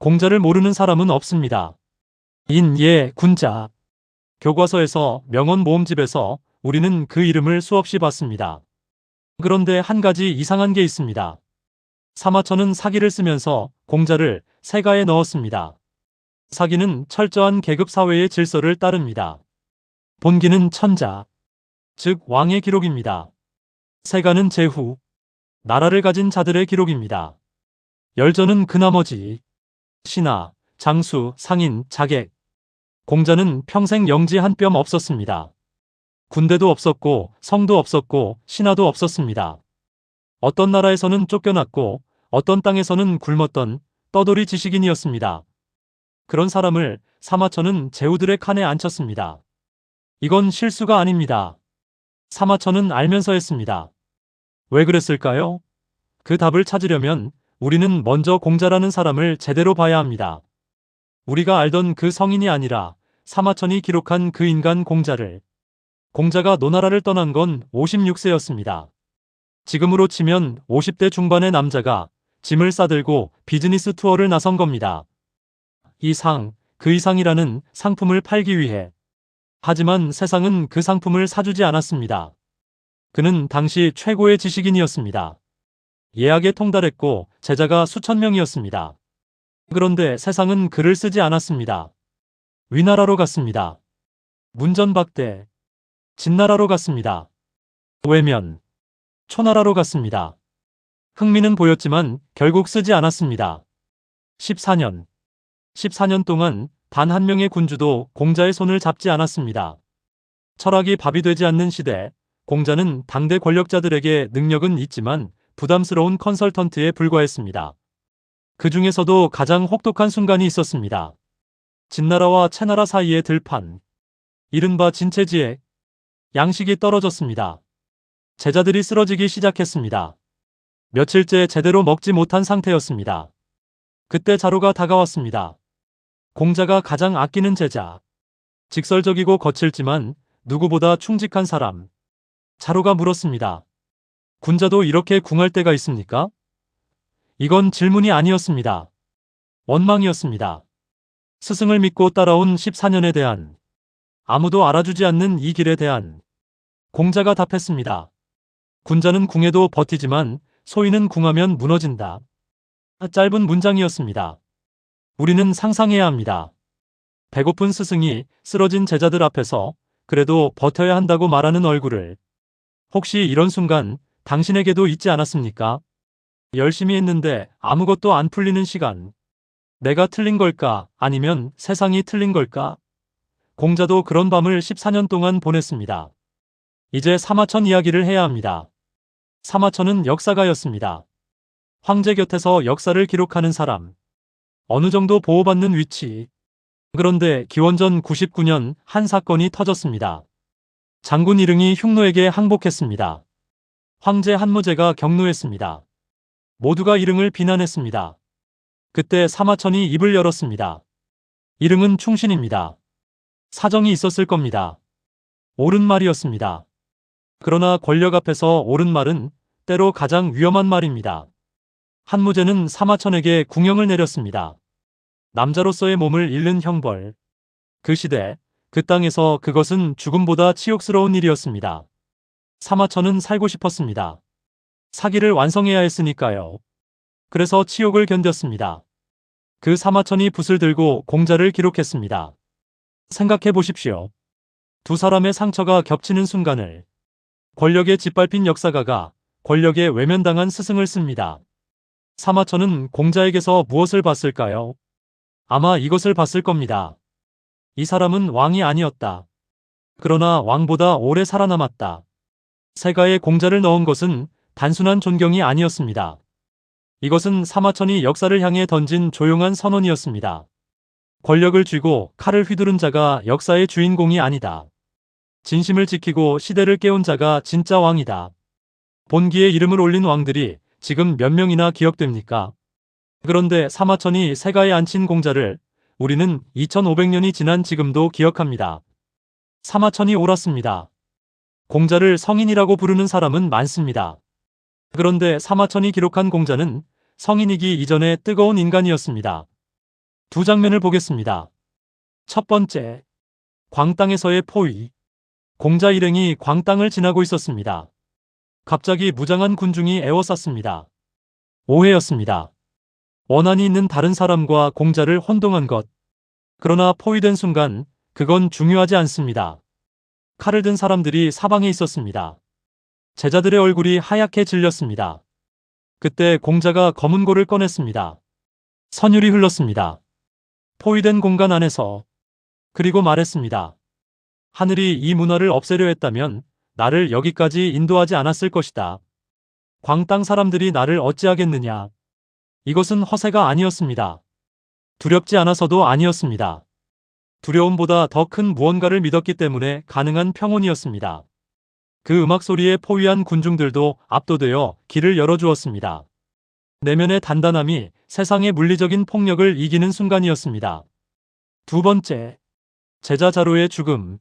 공자를 모르는 사람은 없습니다. 인, 예, 군자. 교과서에서 명언 모음집에서 우리는 그 이름을 수없이 봤습니다. 그런데 한 가지 이상한 게 있습니다. 사마천은 사기를 쓰면서 공자를 세가에 넣었습니다. 사기는 철저한 계급사회의 질서를 따릅니다. 본기는 천자, 즉 왕의 기록입니다. 세가는 제후, 나라를 가진 자들의 기록입니다. 열전은 그 나머지 신하, 장수, 상인, 자객. 공자는 평생 영지 한 뼘 없었습니다. 군대도 없었고 성도 없었고 신하도 없었습니다. 어떤 나라에서는 쫓겨났고 어떤 땅에서는 굶었던 떠돌이 지식인이었습니다. 그런 사람을 사마천은 제후들의 칸에 앉혔습니다. 이건 실수가 아닙니다. 사마천은 알면서 했습니다. 왜 그랬을까요? 그 답을 찾으려면 우리는 먼저 공자라는 사람을 제대로 봐야 합니다. 우리가 알던 그 성인이 아니라 사마천이 기록한 그 인간 공자를. 공자가 노나라를 떠난 건 56세였습니다. 지금으로 치면 50대 중반의 남자가 짐을 싸들고 비즈니스 투어를 나선 겁니다. 이 상, 그 이상이라는 상품을 팔기 위해. 하지만 세상은 그 상품을 사주지 않았습니다. 그는 당시 최고의 지식인이었습니다. 예학에 통달했고 제자가 수천 명이었습니다. 그런데 세상은 그를 쓰지 않았습니다. 위나라로 갔습니다. 문전박대. 진나라로 갔습니다. 외면. 초나라로 갔습니다. 흥미는 보였지만 결국 쓰지 않았습니다. 14년 동안 단 한 명의 군주도 공자의 손을 잡지 않았습니다. 철학이 밥이 되지 않는 시대, 공자는 당대 권력자들에게 능력은 있지만 부담스러운 컨설턴트에 불과했습니다. 그 중에서도 가장 혹독한 순간이 있었습니다. 진나라와 채나라 사이의 들판, 이른바 진체지에 양식이 떨어졌습니다. 제자들이 쓰러지기 시작했습니다. 며칠째 제대로 먹지 못한 상태였습니다. 그때 자루가 다가왔습니다. 공자가 가장 아끼는 제자, 직설적이고 거칠지만 누구보다 충직한 사람. 자루가 물었습니다. 군자도 이렇게 궁할 때가 있습니까? 이건 질문이 아니었습니다. 원망이었습니다. 스승을 믿고 따라온 14년에 대한, 아무도 알아주지 않는 이 길에 대한. 공자가 답했습니다. 군자는 궁해도 버티지만 소인은 궁하면 무너진다. 짧은 문장이었습니다. 우리는 상상해야 합니다. 배고픈 스승이 쓰러진 제자들 앞에서 그래도 버텨야 한다고 말하는 얼굴을. 혹시 이런 순간 당신에게도 있지 않았습니까? 열심히 했는데 아무것도 안 풀리는 시간. 내가 틀린 걸까? 아니면 세상이 틀린 걸까? 공자도 그런 밤을 14년 동안 보냈습니다. 이제 사마천 이야기를 해야 합니다. 사마천은 역사가였습니다. 황제 곁에서 역사를 기록하는 사람. 어느 정도 보호받는 위치. 그런데 기원전 99년 한 사건이 터졌습니다. 장군 이릉이 흉노에게 항복했습니다. 황제 한무제가 격노했습니다. 모두가 이릉을 비난했습니다. 그때 사마천이 입을 열었습니다. 이릉은 충신입니다. 사정이 있었을 겁니다. 옳은 말이었습니다. 그러나 권력 앞에서 옳은 말은 때로 가장 위험한 말입니다. 한무제는 사마천에게 궁형을 내렸습니다. 남자로서의 몸을 잃는 형벌. 그 시대, 그 땅에서 그것은 죽음보다 치욕스러운 일이었습니다. 사마천은 살고 싶었습니다. 사기를 완성해야 했으니까요. 그래서 치욕을 견뎠습니다. 그 사마천이 붓을 들고 공자를 기록했습니다. 생각해 보십시오. 두 사람의 상처가 겹치는 순간을. 권력에 짓밟힌 역사가가 권력에 외면당한 스승을 씁니다. 사마천은 공자에게서 무엇을 봤을까요? 아마 이것을 봤을 겁니다. 이 사람은 왕이 아니었다. 그러나 왕보다 오래 살아남았다. 세가에 공자를 넣은 것은 단순한 존경이 아니었습니다. 이것은 사마천이 역사를 향해 던진 조용한 선언이었습니다. 권력을 쥐고 칼을 휘두른 자가 역사의 주인공이 아니다. 진심을 지키고 시대를 깨운 자가 진짜 왕이다. 본기에 이름을 올린 왕들이 지금 몇 명이나 기억됩니까? 그런데 사마천이 세가에 앉힌 공자를 우리는 2500년이 지난 지금도 기억합니다. 사마천이 옳았습니다. 공자를 성인이라고 부르는 사람은 많습니다. 그런데 사마천이 기록한 공자는 성인이기 이전에 뜨거운 인간이었습니다. 두 장면을 보겠습니다. 첫 번째, 광땅에서의 포위. 공자 일행이 광땅을 지나고 있었습니다. 갑자기 무장한 군중이 에워쌌습니다. 오해였습니다. 원한이 있는 다른 사람과 공자를 혼동한 것. 그러나 포위된 순간 그건 중요하지 않습니다. 칼을 든 사람들이 사방에 있었습니다. 제자들의 얼굴이 하얗게 질렸습니다. 그때 공자가 검은 고를 꺼냈습니다. 선율이 흘렀습니다. 포위된 공간 안에서. 그리고 말했습니다. 하늘이 이 문화를 없애려 했다면 나를 여기까지 인도하지 않았을 것이다. 광땅 사람들이 나를 어찌하겠느냐. 이것은 허세가 아니었습니다. 두렵지 않아서도 아니었습니다. 두려움보다 더 큰 무언가를 믿었기 때문에 가능한 평온이었습니다. 그 음악 소리에 포위한 군중들도 압도되어 길을 열어주었습니다. 내면의 단단함이 세상의 물리적인 폭력을 이기는 순간이었습니다. 두 번째, 제자 자로의 죽음.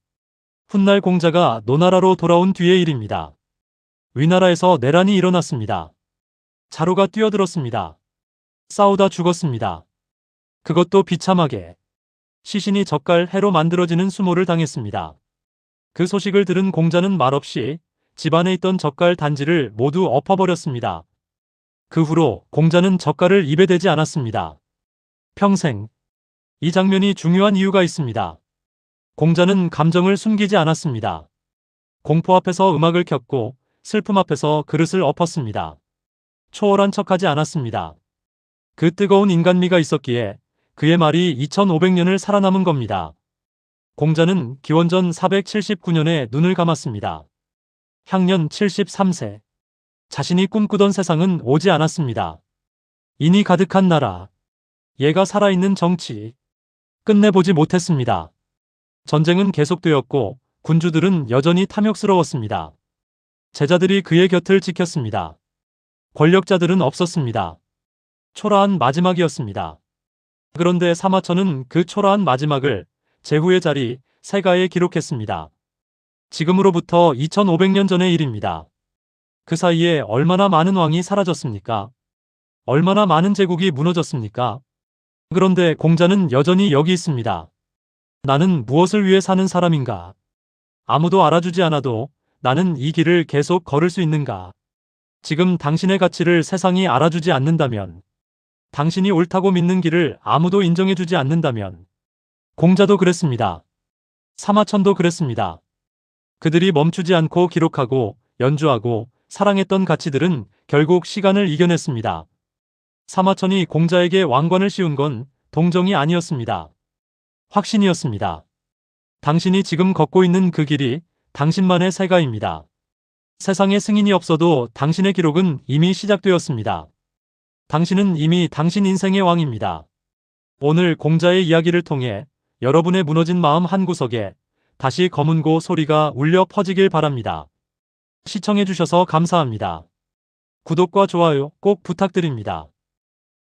훗날 공자가 노나라로 돌아온 뒤의 일입니다. 위나라에서 내란이 일어났습니다. 자로가 뛰어들었습니다. 싸우다 죽었습니다. 그것도 비참하게. 시신이 젓갈 해로 만들어지는 수모를 당했습니다. 그 소식을 들은 공자는 말없이 집안에 있던 젓갈 단지를 모두 엎어버렸습니다. 그 후로 공자는 젓갈을 입에 대지 않았습니다. 평생. 이 장면이 중요한 이유가 있습니다. 공자는 감정을 숨기지 않았습니다. 공포 앞에서 음악을 켰고 슬픔 앞에서 그릇을 엎었습니다. 초월한 척하지 않았습니다. 그 뜨거운 인간미가 있었기에 그의 말이 2500년을 살아남은 겁니다. 공자는 기원전 479년에 눈을 감았습니다. 향년 73세. 자신이 꿈꾸던 세상은 오지 않았습니다. 인이 가득한 나라. 예가 살아있는 정치. 끝내보지 못했습니다. 전쟁은 계속되었고 군주들은 여전히 탐욕스러웠습니다. 제자들이 그의 곁을 지켰습니다. 권력자들은 없었습니다. 초라한 마지막이었습니다. 그런데 사마천은 그 초라한 마지막을 제후의 자리 세가에 기록했습니다. 지금으로부터 2500년 전의 일입니다. 그 사이에 얼마나 많은 왕이 사라졌습니까? 얼마나 많은 제국이 무너졌습니까? 그런데 공자는 여전히 여기 있습니다. 나는 무엇을 위해 사는 사람인가? 아무도 알아주지 않아도 나는 이 길을 계속 걸을 수 있는가? 지금 당신의 가치를 세상이 알아주지 않는다면, 당신이 옳다고 믿는 길을 아무도 인정해주지 않는다면, 공자도 그랬습니다. 사마천도 그랬습니다. 그들이 멈추지 않고 기록하고 연주하고 사랑했던 가치들은 결국 시간을 이겨냈습니다. 사마천이 공자에게 왕관을 씌운 건 동정이 아니었습니다. 확신이었습니다. 당신이 지금 걷고 있는 그 길이 당신만의 세가입니다. 세상에 승인이 없어도 당신의 기록은 이미 시작되었습니다. 당신은 이미 당신 인생의 왕입니다. 오늘 공자의 이야기를 통해 여러분의 무너진 마음 한구석에 다시 검은고 소리가 울려 퍼지길 바랍니다. 시청해주셔서 감사합니다. 구독과 좋아요 꼭 부탁드립니다.